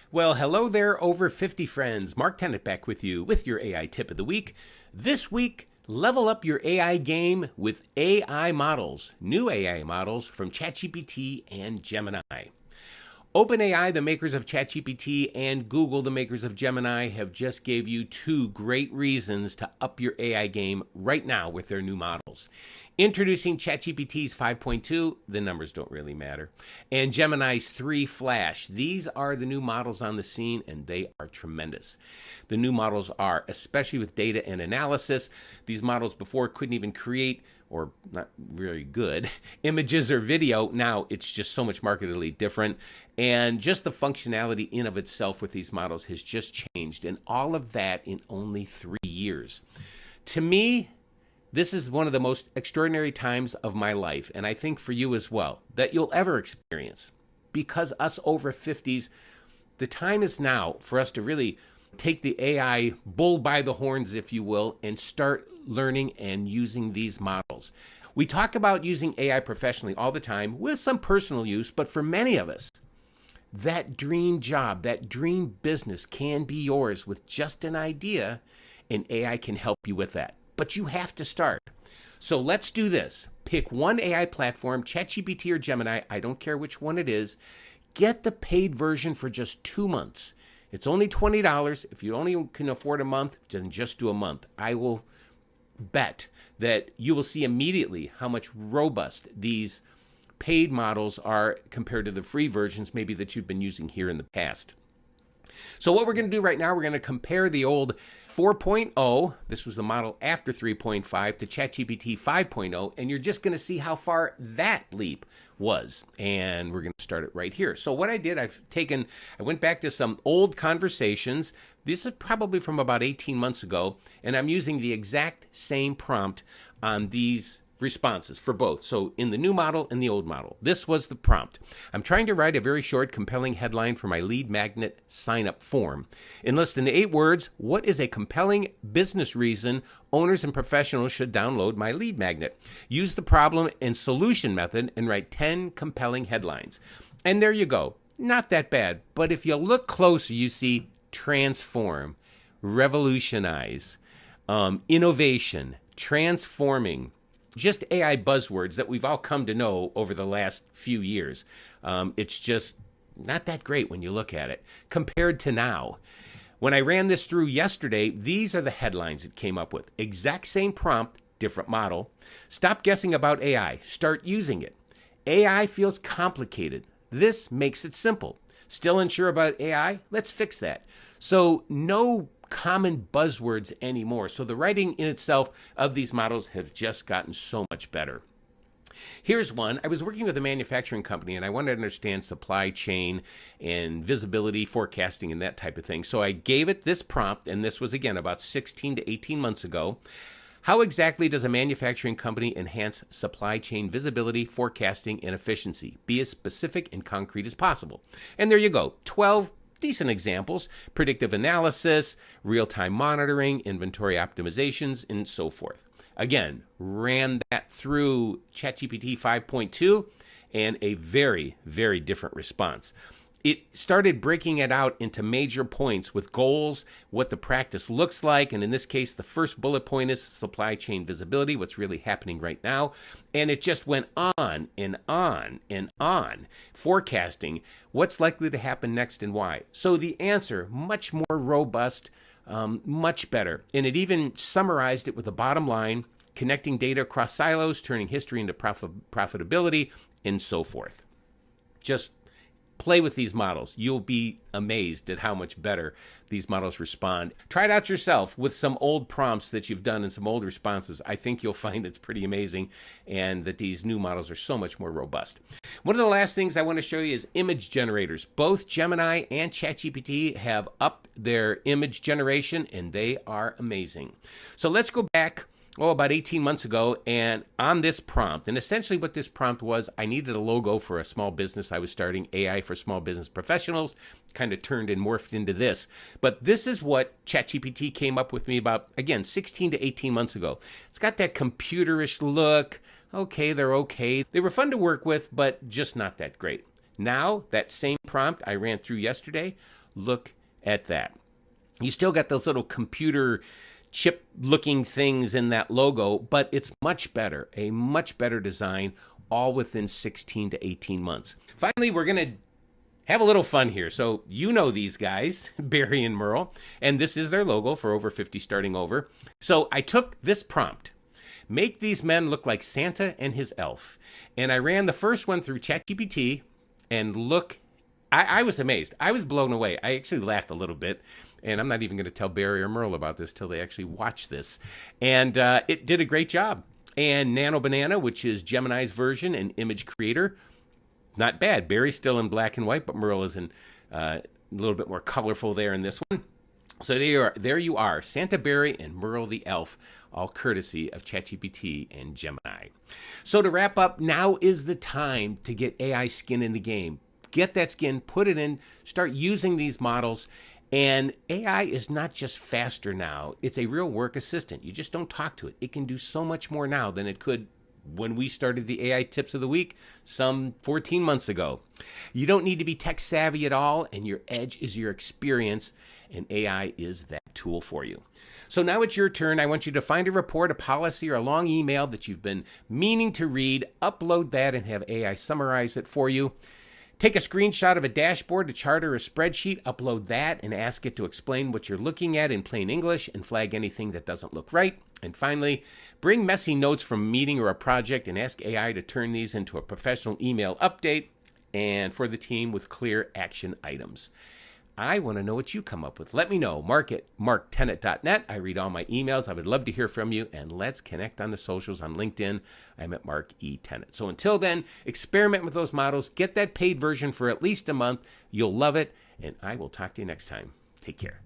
Well, hello there, over 50 friends. Mark Tennant back with you with your AI tip of the week. This week, level up your AI game with AI models, new AI models from ChatGPT and Gemini. OpenAI, the makers of ChatGPT, and Google, the makers of Gemini, have just gave you two great reasons to up your AI game right now with their new models. Introducing ChatGPT's 5.2, the numbers don't really matter, and Gemini's 3 Flash. These are the new models on the scene, and they are tremendous. The new models are, especially with data and analysis, these models before couldn't even create, or not really good, images or video. Now it's just so much markedly different. And just the functionality in of itself with these models has just changed. And all of that in only 3 years. To me, this is one of the most extraordinary times of my life, and I think for you as well, that you'll ever experience. Because us over 50s, the time is now for us to really take the AI bull by the horns, if you will, and start learning and using these models. We talk about using AI professionally all the time with some personal use, but for many of us, that dream job, that dream business can be yours with just an idea, and AI can help you with that. But you have to start. So let's do this. Pick one AI platform, ChatGPT or Gemini, I don't care which one it is. Get the paid version for just 2 months. It's only $20. If you only can afford a month, then just do a month. I will bet that you will see immediately how much robust these paid models are compared to the free versions maybe that you've been using here in the past. So what we're going to do right now, we're going to compare the old 4.0, this was the model after 3.5, to ChatGPT 5.0, and you're just going to see how far that leap was. And we're going to start it right here. So what I did, I went back to some old conversations. This is probably from about 18 months ago, and I'm using the exact same prompt on these responses for both. So in the new model and the old model, this was the prompt. I'm trying to write a very short, compelling headline for my lead magnet sign-up form. In less than 8 words, what is a compelling business reason owners and professionals should download my lead magnet? Use the problem and solution method and write 10 compelling headlines. And there you go. Not that bad. But if you look closer, you see transform, revolutionize, innovation, transforming, just AI buzzwords that we've all come to know over the last few years. It's just not that great when you look at it compared to now. When I ran this through yesterday, these are the headlines it came up with. Exact same prompt, different model. Stop guessing about AI. Start using it. AI feels complicated. This makes it simple. Still unsure about AI? Let's fix that. So no common buzzwords anymore. So the writing in itself of these models have just gotten so much better. Here's one. I was working with a manufacturing company and I wanted to understand supply chain and visibility, forecasting, and that type of thing. So I gave it this prompt, and this was again about 16 to 18 months ago. How exactly does a manufacturing company enhance supply chain visibility, forecasting, and efficiency? Be as specific and concrete as possible. And there you go. 12 decent examples: predictive analysis, real-time monitoring, inventory optimizations, and so forth. Again, ran that through ChatGPT 5.2 and a very, very different response. It started breaking it out into major points with goals, what the practice looks like. And in this case, the first bullet point is supply chain visibility, what's really happening right now. And it just went on and on and on, forecasting what's likely to happen next and why. So the answer, much more robust, much better. And it even summarized it with a bottom line, connecting data across silos, turning history into profitability, and so forth. Just play with these models. You'll be amazed at how much better these models respond. Try it out yourself with some old prompts that you've done and some old responses. I think you'll find it's pretty amazing, and that these new models are so much more robust. One of the last things I want to show you is image generators. Both Gemini and ChatGPT have upped their image generation, and they are amazing. So let's go back about 18 months ago, and on this prompt, and essentially what this prompt was, I needed a logo for a small business I was starting, AI for small business professionals, kind of turned and morphed into this. But this is what ChatGPT came up with me about, again, 16 to 18 months ago. It's got that computerish look. Okay, they're okay. They were fun to work with, but just not that great. Now, that same prompt I ran through yesterday, look at that. You still got those little computer chip looking things in that logo, but it's much better, a much better design, all within 16 to 18 months. Finally, we're going to have a little fun here. So you know these guys, Barry and Merle, and this is their logo for Over 50 Starting Over. So I took this prompt, make these men look like Santa and his elf. And I ran the first one through ChatGPT, and look, I was amazed. I was blown away. I actually laughed a little bit, and I'm not even going to tell Barry or Merle about this till they actually watch this. And it did a great job. And Nano Banana, which is Gemini's version and image creator, not bad. Barry's still in black and white, but Merle is in a little bit more colorful there in this one. So there you are, Santa Barry and Merle the Elf, all courtesy of ChatGPT and Gemini. So to wrap up, now is the time to get AI skin in the game. Get that skin, put it in, start using these models. And AI is not just faster now. It's a real work assistant. You just don't talk to it. It can do so much more now than it could when we started the AI Tips of the Week some 14 months ago. You don't need to be tech savvy at all, and your edge is your experience, and AI is that tool for you. So now it's your turn. I want you to find a report, a policy, or a long email that you've been meaning to read, upload that, and have AI summarize it for you. Take a screenshot of a dashboard, a chart, or a spreadsheet, upload that, and ask it to explain what you're looking at in plain English and flag anything that doesn't look right. And finally, bring messy notes from a meeting or a project and ask AI to turn these into a professional email update and for the team with clear action items. I want to know what you come up with. Let me know. Mark at marktenet.net. I read all my emails. I would love to hear from you. And let's connect on the socials on LinkedIn. I'm at Mark E. Tenet. So until then, experiment with those models. Get that paid version for at least a month. You'll love it. And I will talk to you next time. Take care.